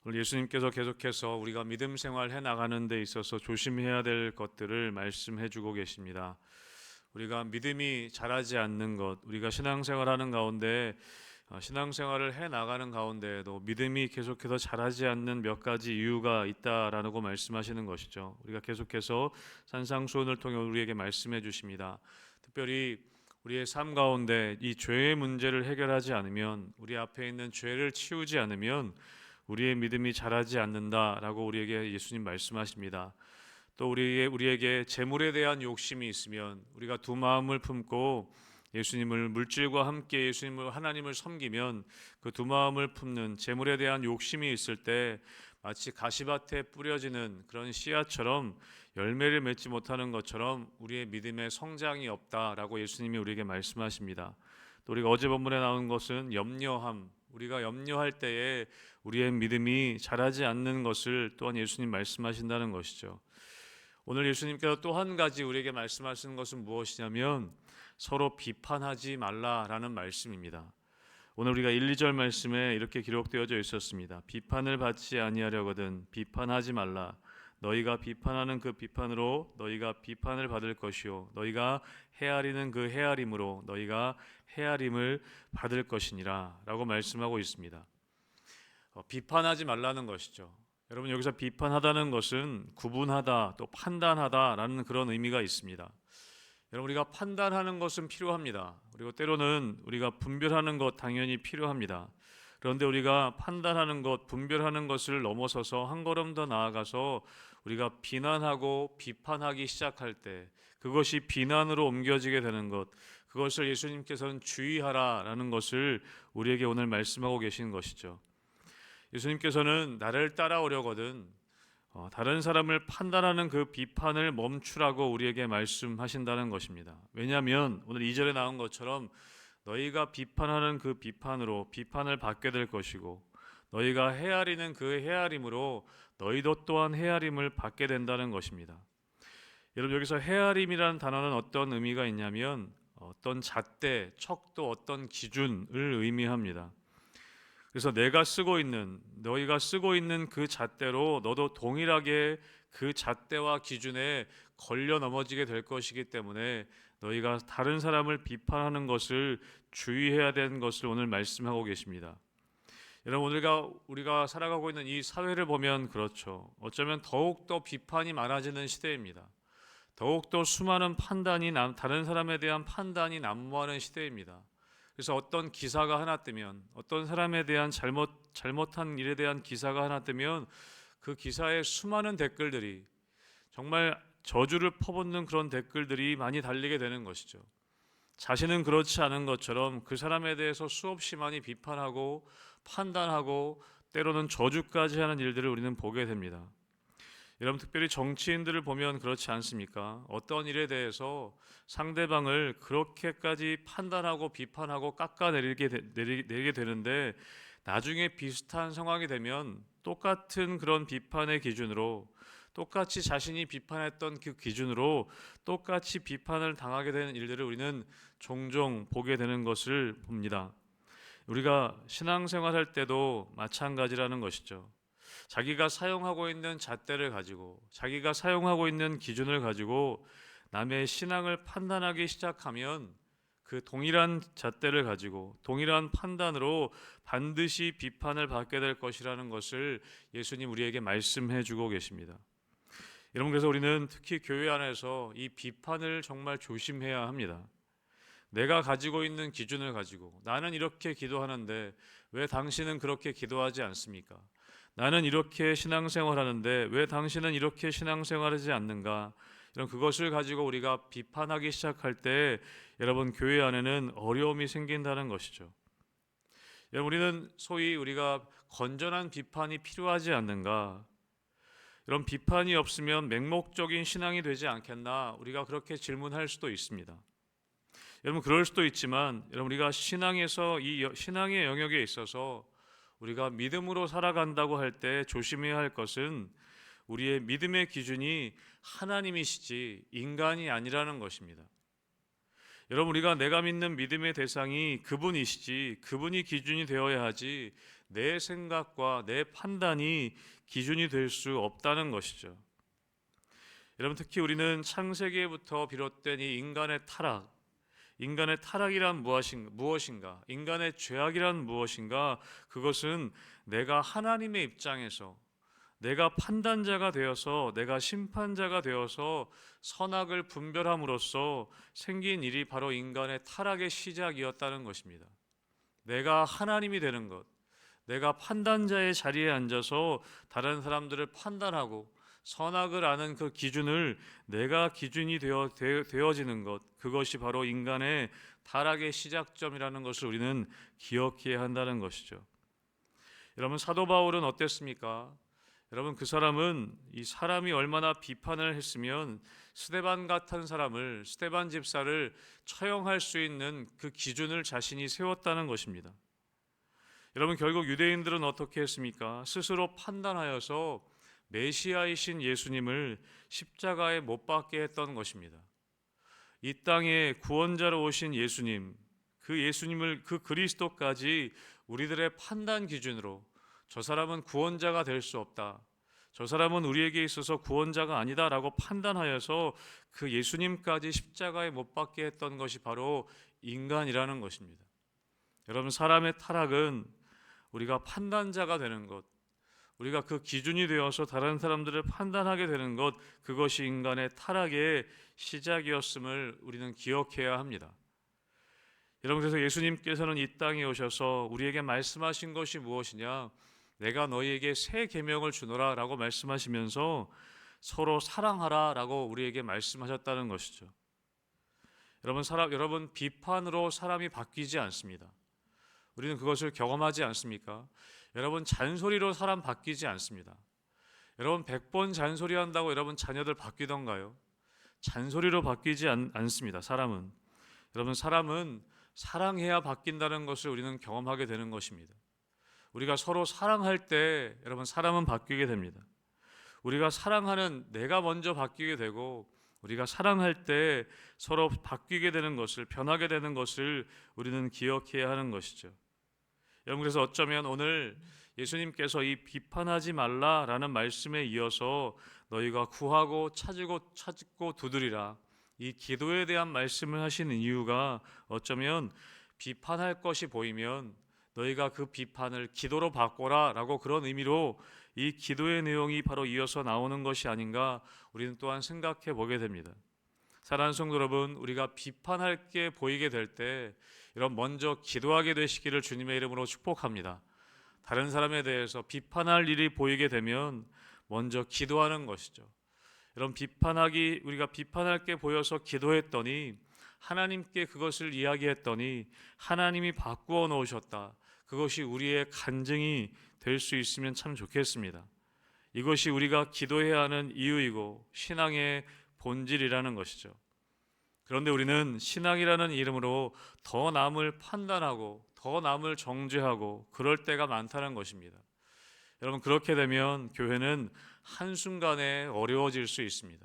오늘 예수님께서 계속해서 우리가 믿음 생활 해 나가는 데 있어서 조심해야 될 것들을 말씀해 주고 계십니다. 우리가 믿음이 자라지 않는 것, 우리가 신앙생활하는 가운데 신앙생활을 해 나가는 가운데에도 믿음이 계속해서 자라지 않는 몇 가지 이유가 있다라고 말씀하시는 것이죠. 우리가 계속해서 산상수훈을 통해 우리에게 말씀해 주십니다. 특별히 우리의 삶 가운데 이 죄의 문제를 해결하지 않으면, 우리 앞에 있는 죄를 치우지 않으면 우리의 믿음이 자라지 않는다라고 우리에게 예수님 말씀하십니다. 또 우리에게 재물에 대한 욕심이 있으면, 우리가 두 마음을 품고 예수님을, 물질과 함께 예수님을, 하나님을 섬기면 그 두 마음을 품는 재물에 대한 욕심이 있을 때 마치 가시밭에 뿌려지는 그런 씨앗처럼 열매를 맺지 못하는 것처럼 우리의 믿음의 성장이 없다라고 예수님이 우리에게 말씀하십니다. 또 우리가 어제 본문에 나온 것은 염려함, 우리가 염려할 때에 우리의 믿음이 자라지 않는 것을 또한 예수님 말씀하신다는 것이죠. 오늘 예수님께서 또 한 가지 우리에게 말씀하시는 것은 무엇이냐면 서로 비판하지 말라라는 말씀입니다. 오늘 우리가 1, 2절 말씀에 이렇게 기록되어져 있었습니다. 비판을 받지 아니하려거든 비판하지 말라. 너희가 비판하는 그 비판으로 너희가 비판을 받을 것이요 너희가 헤아리는 그 헤아림으로 너희가 헤아림을 받을 것이니라 라고 말씀하고 있습니다. 비판하지 말라는 것이죠. 여러분, 여기서 비판하다는 것은 구분하다, 또 판단하다라는 그런 의미가 있습니다. 여러분, 우리가 판단하는 것은 필요합니다. 그리고 때로는 우리가 분별하는 것 당연히 필요합니다. 그런데 우리가 판단하는 것, 분별하는 것을 넘어서서 한 걸음 더 나아가서 우리가 비난하고 비판하기 시작할 때 그것이 비난으로 옮겨지게 되는 것, 그것을 예수님께서는 주의하라라는 것을 우리에게 오늘 말씀하고 계신 것이죠. 예수님께서는 나를 따라오려거든 다른 사람을 판단하는 그 비판을 멈추라고 우리에게 말씀하신다는 것입니다. 왜냐하면 오늘 2절에 나온 것처럼 너희가 비판하는 그 비판으로 비판을 받게 될 것이고 너희가 헤아리는 그 헤아림으로 너희도 또한 헤아림을 받게 된다는 것입니다. 여러분, 여기서 헤아림이라는 단어는 어떤 의미가 있냐면 어떤 잣대, 척도, 어떤 기준을 의미합니다. 그래서 너희가 쓰고 있는 그 잣대로 너도 동일하게 그 잣대와 기준에 걸려 넘어지게 될 것이기 때문에 너희가 다른 사람을 비판하는 것을 주의해야 되는 것을 오늘 말씀하고 계십니다. 여러분, 우리가 살아가고 있는 이 사회를 보면 그렇죠. 어쩌면 더욱더 비판이 많아지는 시대입니다. 더욱더 수많은 다른 사람에 대한 판단이 난무하는 시대입니다. 그래서 어떤 기사가 하나 뜨면, 어떤 사람에 대한 잘못한 일에 대한 기사가 하나 뜨면 그 기사에 수많은 댓글들이, 정말 저주를 퍼붓는 그런 댓글들이 많이 달리게 되는 것이죠. 자신은 그렇지 않은 것처럼 그 사람에 대해서 수없이 많이 비판하고 판단하고 때로는 저주까지 하는 일들을 우리는 보게 됩니다. 여러분, 특별히 정치인들을 보면 그렇지 않습니까? 어떤 일에 대해서 상대방을 그렇게까지 판단하고 비판하고 내리게 되는데 나중에 비슷한 상황이 되면 똑같은 그런 비판의 기준으로, 똑같이 자신이 비판했던 그 기준으로 똑같이 비판을 당하게 되는 일들을 우리는 종종 보게 되는 것을 봅니다. 우리가 신앙생활할 때도 마찬가지라는 것이죠. 자기가 사용하고 있는 잣대를 가지고, 자기가 사용하고 있는 기준을 가지고 남의 신앙을 판단하기 시작하면 그 동일한 잣대를 가지고 동일한 판단으로 반드시 비판을 받게 될 것이라는 것을 예수님 우리에게 말씀해 주고 계십니다. 여러분, 그래서 우리는 특히 교회 안에서 이 비판을 정말 조심해야 합니다. 내가 가지고 있는 기준을 가지고 나는 이렇게 기도하는데 왜 당신은 그렇게 기도하지 않습니까? 나는 이렇게 신앙생활하는데 왜 당신은 이렇게 신앙생활하지 않는가? 이런 그것을 가지고 우리가 비판하기 시작할 때 여러분, 교회 안에는 어려움이 생긴다는 것이죠. 여러분, 우리는 소위 우리가 건전한 비판이 필요하지 않는가? 이런 비판이 없으면 맹목적인 신앙이 되지 않겠나? 우리가 그렇게 질문할 수도 있습니다. 여러분, 그럴 수도 있지만 여러분, 우리가 신앙의 영역에 있어서 우리가 믿음으로 살아간다고 할 때 조심해야 할 것은 우리의 믿음의 기준이 하나님이시지 인간이 아니라는 것입니다. 여러분, 내가 믿는 믿음의 대상이 그분이시지, 그분이 기준이 되어야 하지 내 생각과 내 판단이 기준이 될 수 없다는 것이죠. 여러분, 특히 우리는 창세기에부터 비롯된 이 인간의 타락이란 무엇인가? 인간의 죄악이란 무엇인가? 그것은 내가 하나님의 입장에서, 내가 판단자가 되어서, 내가 심판자가 되어서 선악을 분별함으로써 생긴 일이 바로 인간의 타락의 시작이었다는 것입니다. 내가 하나님이 되는 것, 내가 판단자의 자리에 앉아서 다른 사람들을 판단하고 선악을 아는 그 기준을 내가 기준이 되어지는 것, 그것이 바로 인간의 타락의 시작점이라는 것을 우리는 기억해야 한다는 것이죠. 여러분, 사도 바울은 어땠습니까? 여러분, 그 사람은 이 사람이 얼마나 비판을 했으면 스데반 같은 사람을, 스데반 집사를 처형할 수 있는 그 기준을 자신이 세웠다는 것입니다. 여러분, 결국 유대인들은 어떻게 했습니까? 스스로 판단하여서 메시아이신 예수님을 십자가에 못 박게 했던 것입니다. 이 땅에 구원자로 오신 예수님, 그 예수님을, 그 그리스도까지 우리들의 판단 기준으로 저 사람은 구원자가 될 수 없다, 저 사람은 우리에게 있어서 구원자가 아니다라고 판단하여서 그 예수님까지 십자가에 못 박게 했던 것이 바로 인간이라는 것입니다. 여러분, 사람의 타락은 우리가 판단자가 되는 것, 우리가 그 기준이 되어서 다른 사람들을 판단하게 되는 것, 그것이 인간의 타락의 시작이었음을 우리는 기억해야 합니다. 여러분, 그래서 예수님께서는 이 땅에 오셔서 우리에게 말씀하신 것이 무엇이냐? 내가 너희에게 새 계명을 주노라 라고 말씀하시면서 서로 사랑하라 라고 우리에게 말씀하셨다는 것이죠. 여러분, 비판으로 사람이 바뀌지 않습니다. 우리는 그것을 경험하지 않습니까? 여러분, 잔소리로 사람 바뀌지 않습니다. 여러분, 100번 잔소리한다고 여러분 자녀들 바뀌던가요? 잔소리로 바뀌지 않습니다. 사람은. 여러분, 사람은 사랑해야 바뀐다는 것을 우리는 경험하게 되는 것입니다. 우리가 서로 사랑할 때 여러분, 사람은 바뀌게 됩니다. 우리가 사랑하는 내가 먼저 바뀌게 되고, 우리가 사랑할 때 서로 바뀌게 되는 것을, 변하게 되는 것을 우리는 기억해야 하는 것이죠. 여러분, 그래서 어쩌면 오늘 예수님께서 이 비판하지 말라라는 말씀에 이어서 너희가 구하고 찾고 두드리라, 이 기도에 대한 말씀을 하시는 이유가 어쩌면 비판할 것이 보이면 너희가 그 비판을 기도로 바꿔라 라고, 그런 의미로 이 기도의 내용이 바로 이어서 나오는 것이 아닌가 우리는 또한 생각해 보게 됩니다. 사랑하는 성도 여러분, 우리가 비판할 게 보이게 될 때 이런 먼저 기도하게 되시기를 주님의 이름으로 축복합니다. 다른 사람에 대해서 비판할 일이 보이게 되면 먼저 기도하는 것이죠. 여러분, 우리가 비판할 게 보여서 기도했더니, 하나님께 그것을 이야기했더니 하나님이 바꾸어 놓으셨다, 그것이 우리의 간증이 될 수 있으면 참 좋겠습니다. 이것이 우리가 기도해야 하는 이유이고 신앙의 본질이라는 것이죠. 그런데 우리는 신앙이라는 이름으로 더 남을 판단하고 더 남을 정죄하고 그럴 때가 많다는 것입니다. 여러분, 그렇게 되면 교회는 한순간에 어려워질 수 있습니다.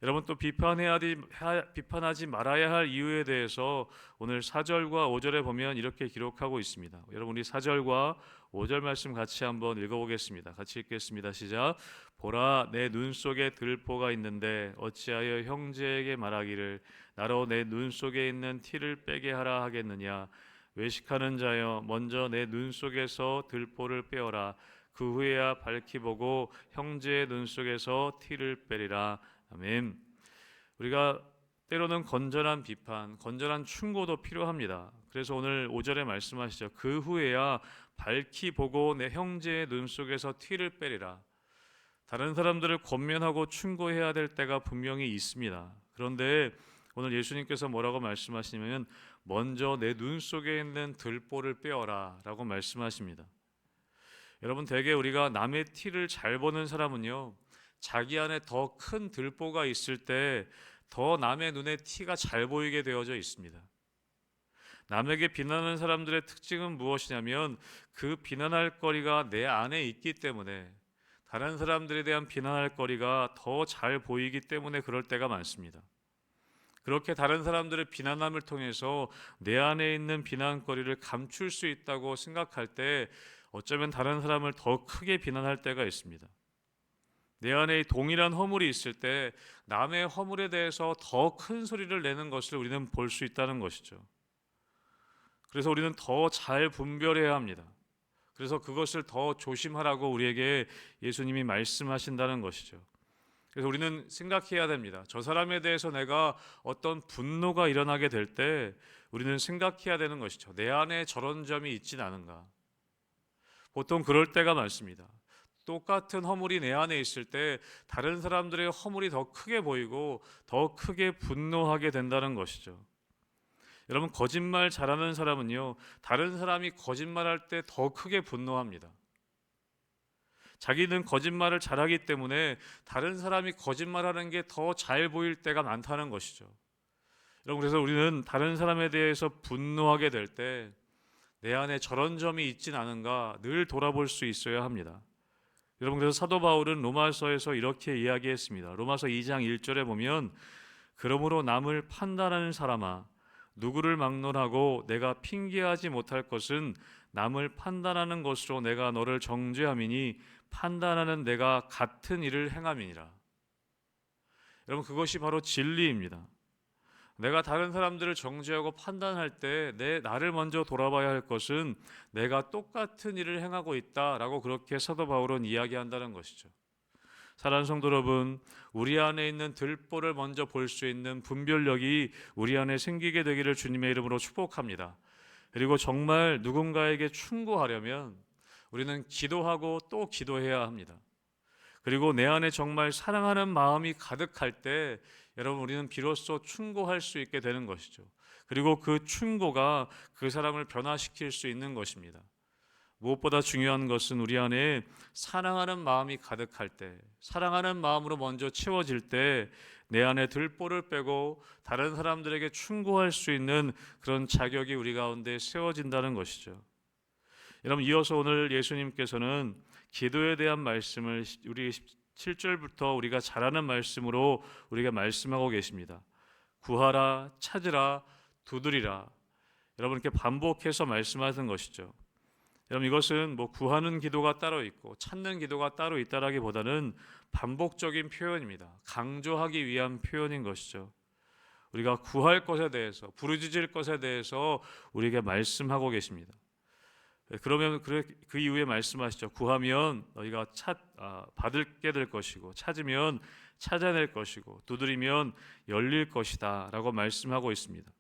여러분, 또 비판하지 말아야 할 이유에 대해서 오늘 4절과 5절에 보면 이렇게 기록하고 있습니다. 여러분, 우리 4절과 5절 말씀 같이 한번 읽어보겠습니다. 같이 읽겠습니다. 시작. 보라, 내 눈 속에 들보가 있는데 어찌하여 형제에게 말하기를 나로 내 눈 속에 있는 티를 빼게 하라 하겠느냐? 외식하는 자여, 먼저 내 눈 속에서 들보를 빼어라. 그 후에야 밝히 보고 형제의 눈 속에서 티를 빼리라. 아멘. 우리가 때로는 건전한 비판, 건전한 충고도 필요합니다. 그래서 오늘 5절에 말씀하시죠. 그 후에야 밝히 보고 내 형제의 눈 속에서 티를 빼리라. 다른 사람들을 권면하고 충고해야 될 때가 분명히 있습니다. 그런데 오늘 예수님께서 뭐라고 말씀하시냐면 먼저 내 눈 속에 있는 들보를 빼어라 라고 말씀하십니다. 여러분, 대개 우리가 남의 티를 잘 보는 사람은요, 자기 안에 더 큰 들보가 있을 때 더 남의 눈에 티가 잘 보이게 되어져 있습니다. 남에게 비난하는 사람들의 특징은 무엇이냐면 그 비난할 거리가 내 안에 있기 때문에, 다른 사람들에 대한 비난할 거리가 더 잘 보이기 때문에 그럴 때가 많습니다. 그렇게 다른 사람들의 비난함을 통해서 내 안에 있는 비난거리를 감출 수 있다고 생각할 때 어쩌면 다른 사람을 더 크게 비난할 때가 있습니다. 내 안에 동일한 허물이 있을 때 남의 허물에 대해서 더 큰 소리를 내는 것을 우리는 볼 수 있다는 것이죠. 그래서 우리는 더 잘 분별해야 합니다. 그래서 그것을 더 조심하라고 우리에게 예수님이 말씀하신다는 것이죠. 그래서 우리는 생각해야 됩니다. 저 사람에 대해서 내가 어떤 분노가 일어나게 될 때 우리는 생각해야 되는 것이죠. 내 안에 저런 점이 있진 않은가. 보통 그럴 때가 많습니다. 똑같은 허물이 내 안에 있을 때 다른 사람들의 허물이 더 크게 보이고 더 크게 분노하게 된다는 것이죠. 여러분, 거짓말 잘하는 사람은요, 다른 사람이 거짓말할 때 더 크게 분노합니다. 자기는 거짓말을 잘하기 때문에 다른 사람이 거짓말하는 게 더 잘 보일 때가 많다는 것이죠. 여러분, 그래서 우리는 다른 사람에 대해서 분노하게 될 때 내 안에 저런 점이 있진 않은가 늘 돌아볼 수 있어야 합니다. 여러분, 그래서 사도 바울은 로마서에서 이렇게 이야기했습니다. 로마서 2장 1절에 보면, 그러므로 남을 판단하는 사람아, 누구를 막론하고 내가 핑계하지 못할 것은 남을 판단하는 것으로 내가 너를 정죄함이니 판단하는 내가 같은 일을 행함이니라. 여러분, 그것이 바로 진리입니다. 내가 다른 사람들을 정죄하고 판단할 때 나를 먼저 돌아봐야 할 것은 내가 똑같은 일을 행하고 있다라고 그렇게 사도 바울은 이야기한다는 것이죠. 사랑하는 성도 여러분, 우리 안에 있는 들보를 먼저 볼 수 있는 분별력이 우리 안에 생기게 되기를 주님의 이름으로 축복합니다. 그리고 정말 누군가에게 충고하려면 우리는 기도하고 또 기도해야 합니다. 그리고 내 안에 정말 사랑하는 마음이 가득할 때 여러분, 우리는 비로소 충고할 수 있게 되는 것이죠. 그리고 그 충고가 그 사람을 변화시킬 수 있는 것입니다. 무엇보다 중요한 것은 우리 안에 사랑하는 마음이 가득할 때, 사랑하는 마음으로 먼저 채워질 때 내 안에 들보를 빼고 다른 사람들에게 충고할 수 있는 그런 자격이 우리 가운데 세워진다는 것이죠. 여러분, 이어서 오늘 예수님께서는 기도에 대한 말씀을 우리 7절부터 우리가 잘 아는 말씀으로 우리가 말씀하고 계십니다. 구하라, 찾으라, 두드리라. 여러분, 이렇게 반복해서 말씀하는 것이죠. 여러분, 이것은 구하는 기도가 따로 있고 찾는 기도가 따로 있다라기보다는 반복적인 표현입니다. 강조하기 위한 표현인 것이죠. 우리가 구할 것에 대해서, 부르짖을 것에 대해서 우리에게 말씀하고 계십니다. 그러면 그 이후에 말씀하시죠. 구하면 너희가 받게 될 것이고, 찾으면 찾아낼 것이고, 두드리면 열릴 것이다 라고 말씀하고 있습니다.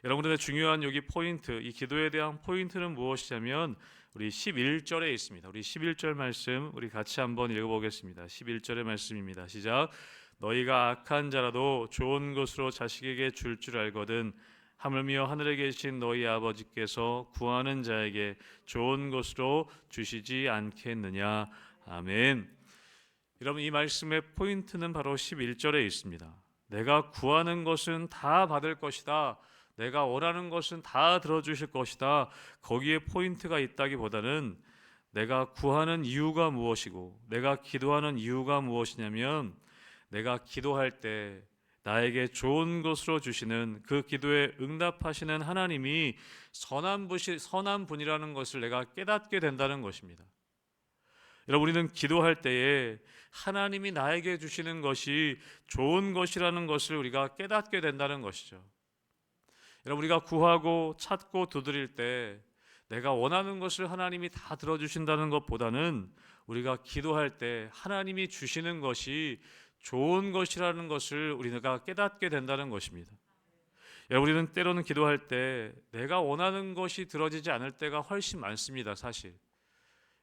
여러분들의 중요한 여기 포인트, 이 기도에 대한 포인트는 무엇이냐면 우리 11절에 있습니다. 우리 11절 말씀 우리 같이 한번 읽어보겠습니다. 11절의 말씀입니다. 시작. 너희가 악한 자라도 좋은 것으로 자식에게 줄 알거든 하물며 하늘에 계신 너희 아버지께서 구하는 자에게 좋은 것으로 주시지 않겠느냐. 아멘. 여러분, 이 말씀의 포인트는 바로 11절에 있습니다. 내가 구하는 것은 다 받을 것이다. 내가 원하는 것은 다 들어주실 것이다. 거기에 포인트가 있다기보다는 내가 구하는 이유가 무엇이고 내가 기도하는 이유가 무엇이냐면 내가 기도할 때 나에게 좋은 것으로 주시는 그 기도에 응답하시는 하나님이 선한 분이라는 것을 내가 깨닫게 된다는 것입니다. 여러분, 우리는 기도할 때에 하나님이 나에게 주시는 것이 좋은 것이라는 것을 우리가 깨닫게 된다는 것이죠. 여러분, 우리가 구하고 찾고 두드릴 때 내가 원하는 것을 하나님이 다 들어주신다는 것보다는 우리가 기도할 때 하나님이 주시는 것이 좋은 것이라는 것을 우리가 깨닫게 된다는 것입니다. 여러분, 우리는 때로는 기도할 때 내가 원하는 것이 들어지지 않을 때가 훨씬 많습니다, 사실.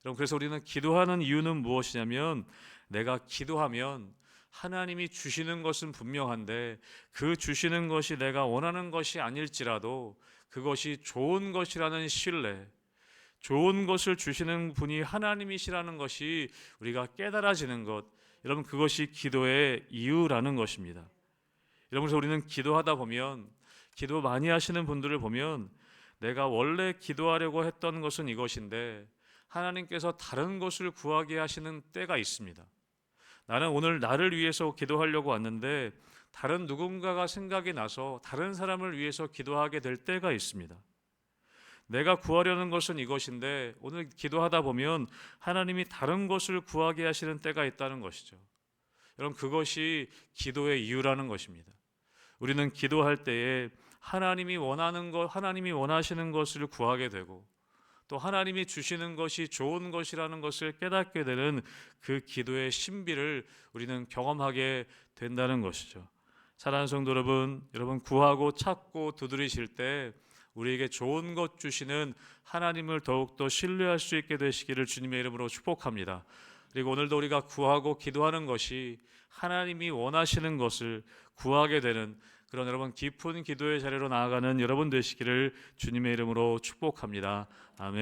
여러분, 그래서 우리는 기도하는 이유는 무엇이냐면 내가 기도하면 하나님이 주시는 것은 분명한데 그 주시는 것이 내가 원하는 것이 아닐지라도 그것이 좋은 것이라는 신뢰, 좋은 것을 주시는 분이 하나님이시라는 것이 우리가 깨달아지는 것, 여러분, 그것이 기도의 이유라는 것입니다. 여러분, 그래서 우리는 기도하다 보면, 기도 많이 하시는 분들을 보면 내가 원래 기도하려고 했던 것은 이것인데 하나님께서 다른 것을 구하게 하시는 때가 있습니다. 나는 오늘 나를 위해서 기도하려고 왔는데 다른 누군가가 생각이 나서 다른 사람을 위해서 기도하게 될 때가 있습니다. 내가 구하려는 것은 이것인데 오늘 기도하다 보면 하나님이 다른 것을 구하게 하시는 때가 있다는 것이죠. 여러분, 그것이 기도의 이유라는 것입니다. 우리는 기도할 때에 하나님이 원하는 것, 하나님이 원하시는 것을 구하게 되고 또 하나님이 주시는 것이 좋은 것이라는 것을 깨닫게 되는 그 기도의 신비를 우리는 경험하게 된다는 것이죠. 사랑하는 성도 여러분, 구하고 찾고 두드리실 때 우리에게 좋은 것 주시는 하나님을 더욱더 신뢰할 수 있게 되시기를 주님의 이름으로 축복합니다. 그리고 오늘도 우리가 구하고 기도하는 것이 하나님이 원하시는 것을 구하게 되는 그런 여러분 깊은 기도의 자리로 나아가는 여러분 되시기를 주님의 이름으로 축복합니다. 아멘.